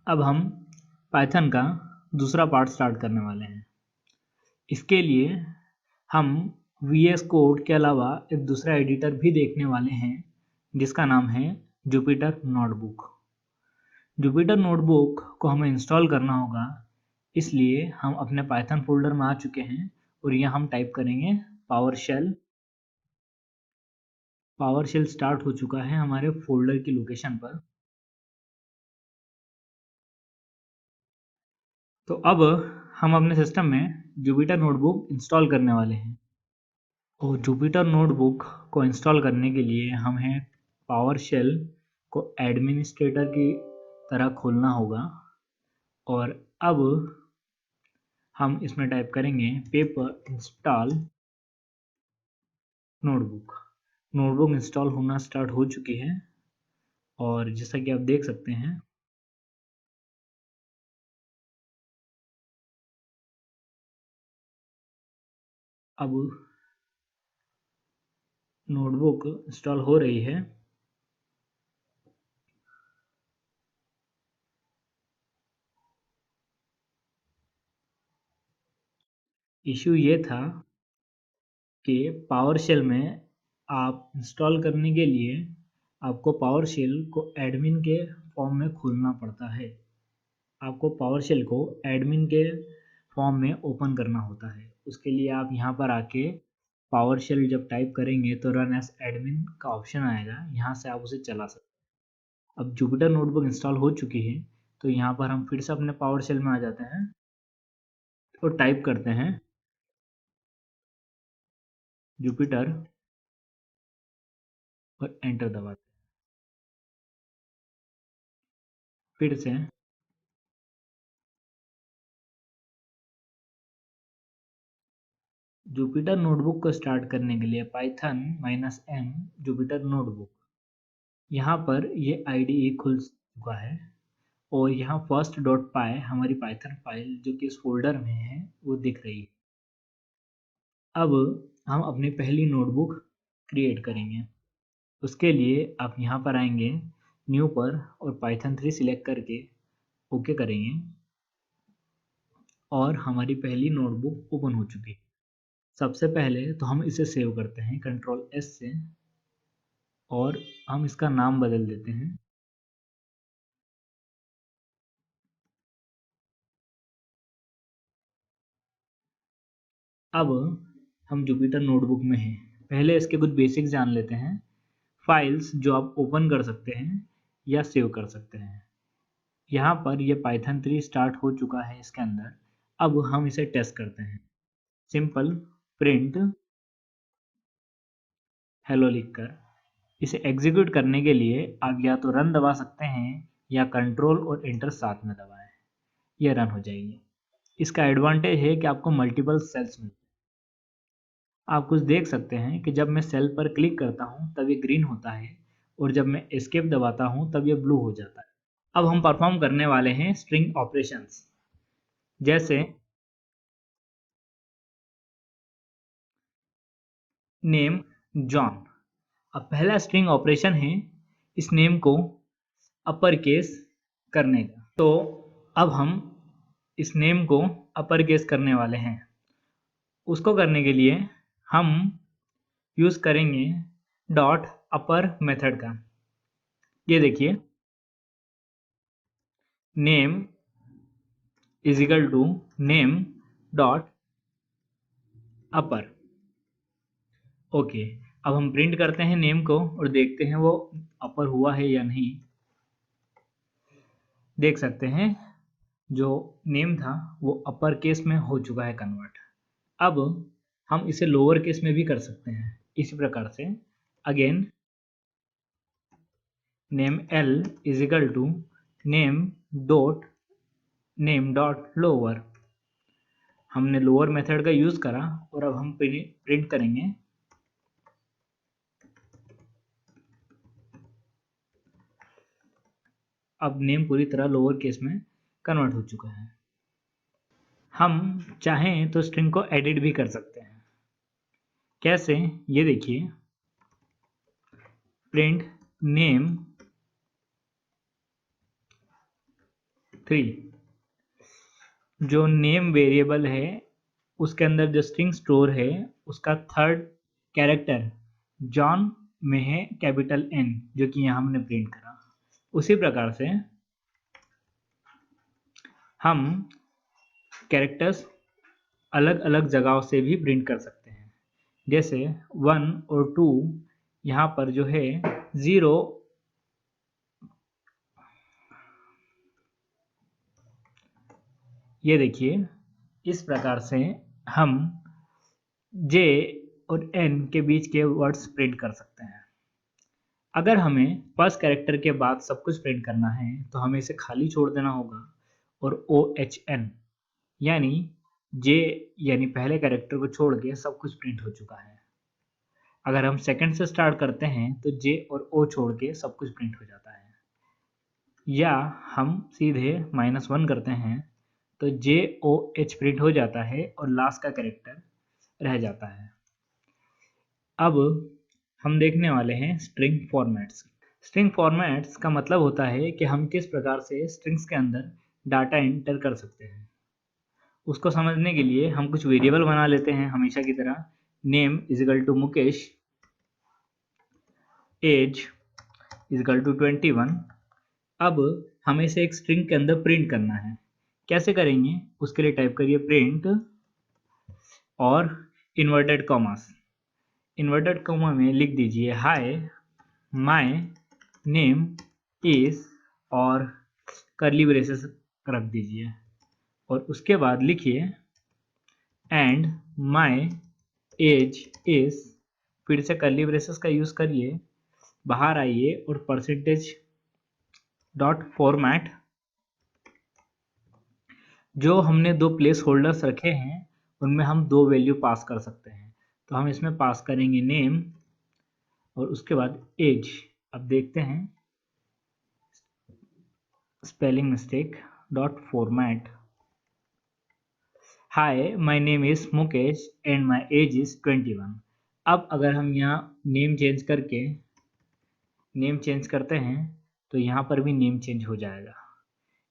अब हम पाइथन का दूसरा पार्ट स्टार्ट करने वाले हैं। इसके लिए हम VS कोड के अलावा एक दूसरा एडिटर भी देखने वाले हैं जिसका नाम है जुपिटर नोटबुक। जुपिटर नोटबुक को हमें इंस्टॉल करना होगा, इसलिए हम अपने पाइथन फोल्डर में आ चुके हैं और यहाँ हम टाइप करेंगे पावरशेल। पावरशेल स्टार्ट हो चुका है हमारे फोल्डर की लोकेशन पर। तो अब हम अपने सिस्टम में जुपिटर नोटबुक इंस्टॉल करने वाले हैं। और जुपिटर नोटबुक को इंस्टॉल करने के लिए हमें पावरशेल को एडमिनिस्ट्रेटर की तरह खोलना होगा। और अब हम इसमें टाइप करेंगे paper install notebook. Notebook install होना स्टार्ट हो चुकी है और जैसा कि आप देख सकते हैं अब नोटबुक इंस्टॉल हो रही है। इशू ये था कि पावरशेल में आप इंस्टॉल करने के लिए आपको पावरशेल को एडमिन के फॉर्म में खोलना पड़ता है। आपको पावरशेल को एडमिन के फॉर्म में ओपन करना होता है। उसके लिए आप यहाँ पर आके पावरशेल जब टाइप करेंगे तो रन एज एडमिन का ऑप्शन आएगा, यहाँ से आप उसे चला सकते हैं। अब जुपिटर नोटबुक इंस्टॉल हो चुकी है तो यहाँ पर हम फिर से अपने पावरशेल में आ जाते हैं और टाइप करते हैं जुपिटर और एंटर दबाते हैं। फिर से जुपिटर नोटबुक को स्टार्ट करने के लिए पाइथन -m जुपिटर नोटबुक, यहाँ पर ये IDE खुल चुका है और यहाँ फर्स्ट डॉट पाई हमारी पाइथन फाइल जो कि इस फोल्डर में है वो दिख रही है। अब हम अपनी पहली नोटबुक क्रिएट करेंगे। उसके लिए आप यहाँ पर आएंगे न्यू पर और पाइथन 3 सिलेक्ट करके ओके करेंगे और हमारी पहली नोटबुक ओपन हो चुकी है। सबसे पहले तो हम इसे सेव करते हैं Ctrl+S से और हम इसका नाम बदल देते हैं। अब हम जुपिटर नोटबुक में हैं। पहले इसके कुछ बेसिक्स जान लेते हैं। फाइल्स जो आप ओपन कर सकते हैं या सेव कर सकते हैं। यहाँ पर ये पाइथन 3 स्टार्ट हो चुका है इसके अंदर। अब हम इसे टेस्ट करते हैं। सिंपल प्रिंट हेलो लिखकर इसे एग्जीक्यूट करने के लिए आप या तो रन दबा सकते हैं या कंट्रोल और एंटर साथ में दबाएं। यह रन हो जाएगी। इसका एडवांटेज है कि आपको मल्टीपल सेल्स मिलते हैं। आप कुछ देख सकते हैं कि जब मैं सेल पर क्लिक करता हूं तब ये ग्रीन होता है और जब मैं एस्केप दबाता हूं तब ये ब्लू हो जाता है। अब हम परफॉर्म करने वाले हैं स्ट्रिंग ऑपरेशंस, जैसे नेम जॉन। अब पहला स्ट्रिंग ऑपरेशन है इस नेम को अपर केस करने का। तो अब हम इस नेम को अपर केस करने वाले हैं। उसको करने के लिए हम यूज करेंगे डॉट अपर मेथड का। ये देखिए name is equal to name dot upper. Okay, अब हम प्रिंट करते हैं नेम को और देखते हैं वो अपर हुआ है या नहीं। देख सकते हैं जो नेम था वो अपर केस में हो चुका है कन्वर्ट। अब हम इसे लोअर केस में भी कर सकते हैं इसी प्रकार से। Again name L is equal to name dot lower. हमने लोअर मेथड का यूज करा और अब हम प्रिंट करेंगे अब नेम पूरी तरह लोअर केस में कन्वर्ट हो चुका है। हम चाहें तो स्ट्रिंग को एडिट भी कर सकते हैं। कैसे, ये देखिए प्रिंट नेम 3 जो नेम वेरिएबल है उसके अंदर जो स्ट्रिंग स्टोर है उसका थर्ड कैरेक्टर जॉन में है कैपिटल N, जो कि यहाँ हमने प्रिंट करा। उसी प्रकार से हम कैरेक्टर्स अलग अलग जगहों से भी प्रिंट कर सकते हैं। जैसे 1 और 2 यहाँ पर जो है 0 ये देखिए, इस प्रकार से हम J और N के बीच के वर्ड्स प्रिंट कर सकते हैं। अगर हमें फर्स्ट कैरेक्टर के बाद सब कुछ प्रिंट करना है तो हमें इसे खाली छोड़ देना होगा और OHN यानी J यानी पहले कैरेक्टर को छोड़ के सब कुछ प्रिंट हो चुका है। अगर हम सेकंड से स्टार्ट करते हैं तो J और O छोड़ के सब कुछ प्रिंट हो जाता है। या हम सीधे -1 करते हैं तो JOH प्रिंट हो जाता है और लास्ट का कैरेक्टर रह जाता है। अब हम देखने वाले हैं स्ट्रिंग फॉर्मेट्स। स्ट्रिंग फॉर्मेट्स का मतलब होता है कि हम किस प्रकार से स्ट्रिंग्स के अंदर डाटा एंटर कर सकते हैं। उसको समझने के लिए हम कुछ वेरिएबल बना लेते हैं हमेशा की तरह। Name = Mukesh, age = 21। अब हमें इसे एक स्ट्रिंग के अंदर प्रिंट करना है। कैसे करेंगे? उसके लिए टाइप करिए प्रिंट और इन्वर्टेड कॉमास। इन्वर्टेड कॉमा में लिख दीजिए हाय माय नेम इज और कर्ली ब्रेसेस रख दीजिए और उसके बाद लिखिए एंड माय एज इज, फिर से कर्ली ब्रेसेस का यूज करिए, बाहर आइए और %.format जो हमने दो प्लेस होल्डर्स रखे हैं उनमें हम दो वैल्यू पास कर सकते हैं। तो हम इसमें पास करेंगे नेम और उसके बाद एज। अब देखते हैं spelling mistake .format। Hi my name is Mukesh and my age is 21। अब अगर हम यहाँ नेम चेंज करते हैं तो यहाँ पर भी नेम चेंज हो जाएगा।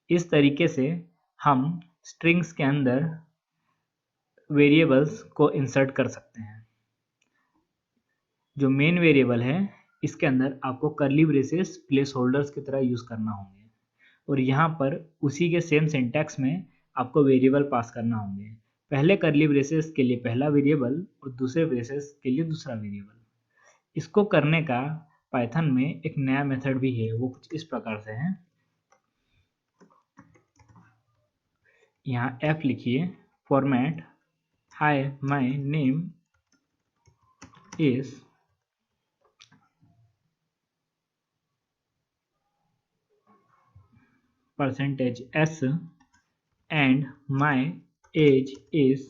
इस तरीके से हम स्ट्रिंग्स के अंदर वेरिएबल्स को इंसर्ट कर सकते हैं। जो मेन वेरिएबल है इसके अंदर आपको कर्ली ब्रेसेस प्लेस होल्डर्स की तरह यूज करना होंगे और यहाँ पर उसी के सेम सिंटैक्स में आपको वेरिएबल पास करना होंगे। पहले कर्ली ब्रेसेस के लिए पहला वेरिएबल और दूसरे ब्रेसेस के लिए दूसरा वेरिएबल। इसको करने का पाइथन में एक नया मेथड भी है, वो कुछ इस प्रकार से है। यहाँ F लिखिए, format hi my name is %s and my age is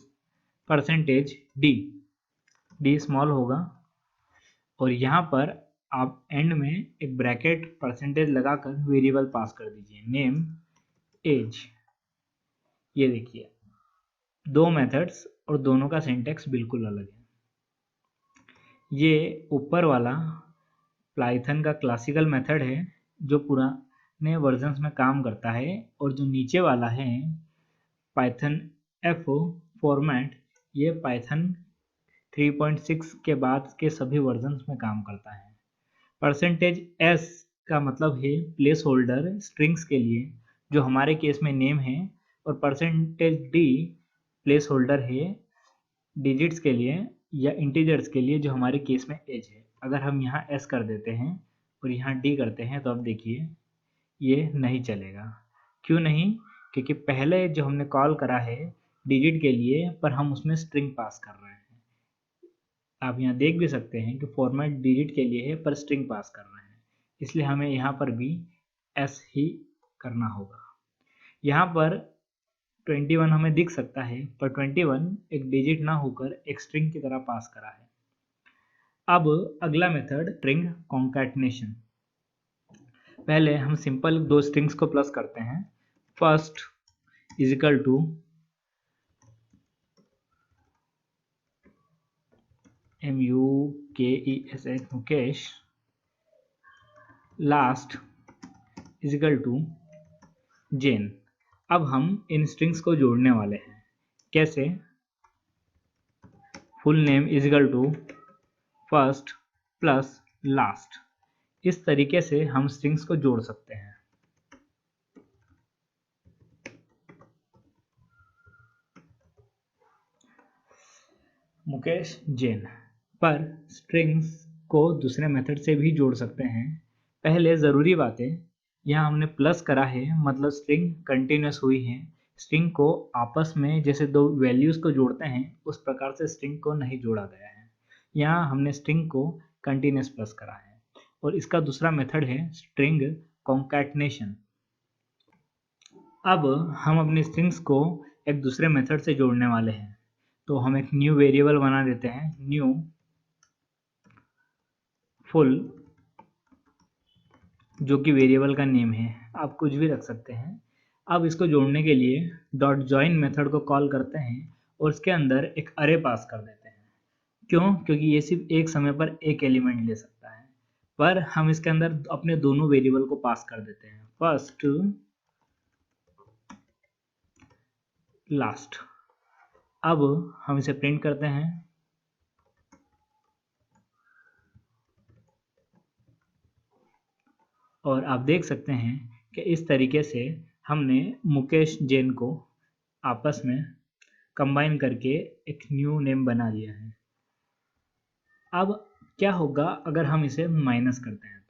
%d। d small होगा और यहाँ पर आप एंड में एक ब्रैकेट परसेंटेज लगाकर वेरिएबल पास कर दीजिए नेम एज। ये देखिए दो मेथड्स और दोनों का सिंटैक्स बिल्कुल अलग है। ये ऊपर वाला पाइथन का क्लासिकल मेथड है जो पुराने वर्जन्स में काम करता है और जो नीचे वाला है पाइथन F फॉर्मेट, ये पाइथन 3.6 के बाद के सभी वर्जन्स में काम करता है। %s का मतलब है प्लेस होल्डर स्ट्रिंग्स के लिए जो हमारे केस में नेम है और %d प्लेस होल्डर है डिजिट्स के लिए या इंटीजर्स के लिए जो हमारे केस में एज है। अगर हम यहाँ s कर देते हैं और यहाँ d करते हैं तो अब देखिए ये नहीं चलेगा। क्यों नहीं? क्योंकि पहले जो हमने कॉल करा है डिजिट के लिए पर हम उसमें स्ट्रिंग पास कर रहे हैं। आप यहाँ देख भी सकते हैं कि फॉर्मेट डिजिट के लिए है पर स्ट्रिंग पास कर रहे हैं, इसलिए हमें यहाँ पर भी s ही करना होगा। यहाँ पर 21 हमें दिख सकता है पर 21 एक डिजिट ना होकर एक स्ट्रिंग की तरह पास करा है। अब अगला मेथड स्ट्रिंग कॉन्कैटिनेशन। पहले हम सिंपल दो स्ट्रिंग्स को प्लस करते हैं। First = MUKESH Mukesh, last = Jain. अब हम इन स्ट्रिंग्स को जोड़ने वाले हैं। कैसे? Full name is equal to first plus last. इस तरीके से हम स्ट्रिंग्स को जोड़ सकते हैं। मुकेश जैन। पर स्ट्रिंग्स को दूसरे मेथड से भी जोड़ सकते हैं। पहले ज़रूरी बातें, यहाँ हमने प्लस करा है मतलब स्ट्रिंग कंटिन्यूस हुई है। स्ट्रिंग को आपस में जैसे दो वैल्यूज़ को जोड़ते हैं उस प्रकार से स्ट्रिंग को नहीं जोड़ा गया है। यहाँ हमने स्ट्रिंग को कंटिन्यूस प्लस करा है। और इसका दूसरा मेथड है स्ट्रिंग कॉन्कैटनेशन। अब हम अपनी स्ट्रिंग्स को एक दूसरे मेथड से जोड़ने वाले हैं। तो हम एक न्यू वेरिएबल बना देते हैं, न्यू फुल, जो कि वेरिएबल का नेम है। आप कुछ भी रख सकते हैं। अब इसको जोड़ने के लिए डॉट जॉइन मेथड को कॉल करते हैं और इसके अंदर एक अरे पास कर देते हैं। क्यों? क्योंकि ये सिर्फ एक समय पर एक एलिमेंट ले सकता है। पर हम इसके अंदर अपने दोनों वेरिएबल को पास कर देते हैं, फर्स्ट लास्ट। अब हम इसे प्रिंट करते हैं और आप देख सकते हैं कि इस तरीके से हमने मुकेश जैन को आपस में कंबाइन करके एक न्यू नेम बना लिया है। अब क्या होगा अगर हम इसे माइनस करते हैं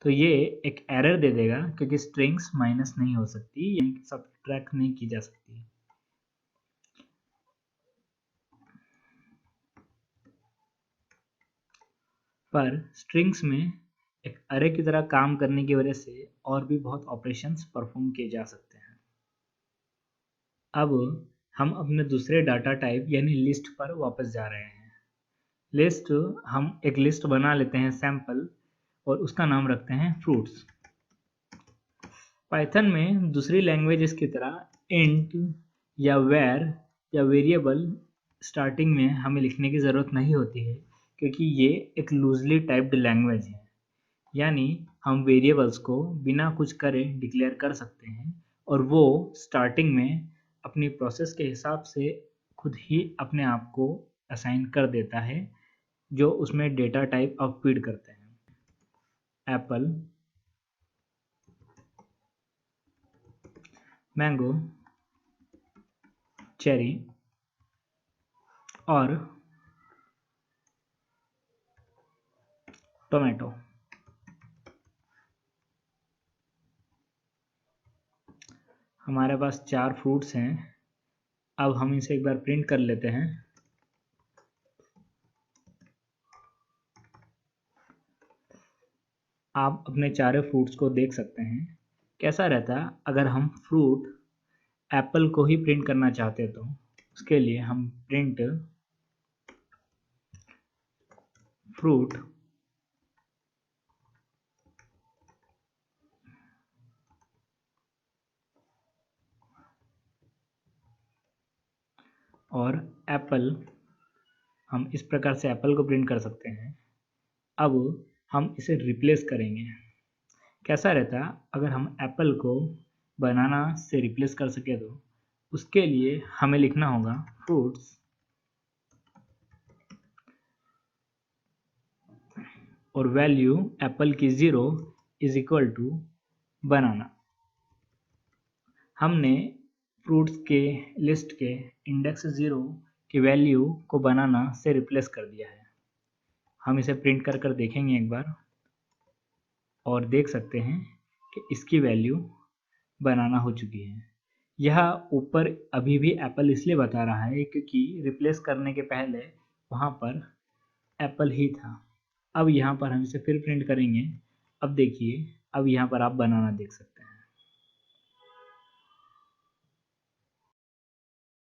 तो ये एक एरर दे देगा क्योंकि स्ट्रिंग्स माइनस नहीं हो सकती, यानी सब्ट्रैक्ट नहीं की जा सकती। पर स्ट्रिंग्स में एक अरे की तरह काम करने की वजह से और भी बहुत ऑपरेशंस परफॉर्म किए जा सकते हैं। अब हम अपने दूसरे डाटा टाइप यानी लिस्ट पर वापस जा रहे हैं। लिस्ट, हम एक लिस्ट बना लेते हैं सैम्पल और उसका नाम रखते हैं फ्रूट्स। पाइथन में दूसरी लैंग्वेजेस की तरह इंट या वेर या वेरिएबल स्टार्टिंग में हमें लिखने की ज़रूरत नहीं होती है क्योंकि ये एक लूजली टाइप्ड लैंग्वेज है। यानी हम वेरिएबल्स को बिना कुछ करे डिक्लेयर कर सकते हैं और वो स्टार्टिंग में अपनी प्रोसेस के हिसाब से खुद ही अपने आप को असाइन कर देता है जो उसमें डेटा टाइप अब फीड करते हैं। एप्पल, मैंगो, चेरी और टोमेटो। हमारे पास 4 फ्रूट्स हैं। अब हम इसे एक बार प्रिंट कर लेते हैं। आप अपने चारों फ्रूट्स को देख सकते हैं। कैसा रहता अगर हम फ्रूट एप्पल को ही प्रिंट करना चाहते तो उसके लिए हम प्रिंट फ्रूट और एप्पल, हम इस प्रकार से एप्पल को प्रिंट कर सकते हैं। अब हम इसे रिप्लेस करेंगे। कैसा रहता अगर हम एप्पल को बनाना से रिप्लेस कर सके तो उसके लिए हमें लिखना होगा फ्रूट्स और वैल्यू एप्पल की 0 इज इक्वल टू बनाना। हमने फ्रूट्स के लिस्ट के इंडेक्स 0 की वैल्यू को बनाना से रिप्लेस कर दिया है। हम इसे प्रिंट कर देखेंगे एक बार और देख सकते हैं कि इसकी वैल्यू बनाना हो चुकी है। यह ऊपर अभी भी एप्पल इसलिए बता रहा है क्योंकि रिप्लेस करने के पहले वहाँ पर एप्पल ही था। अब यहाँ पर हम इसे फिर प्रिंट करेंगे। अब देखिए, अब यहाँ पर आप बनाना देख सकते हैं।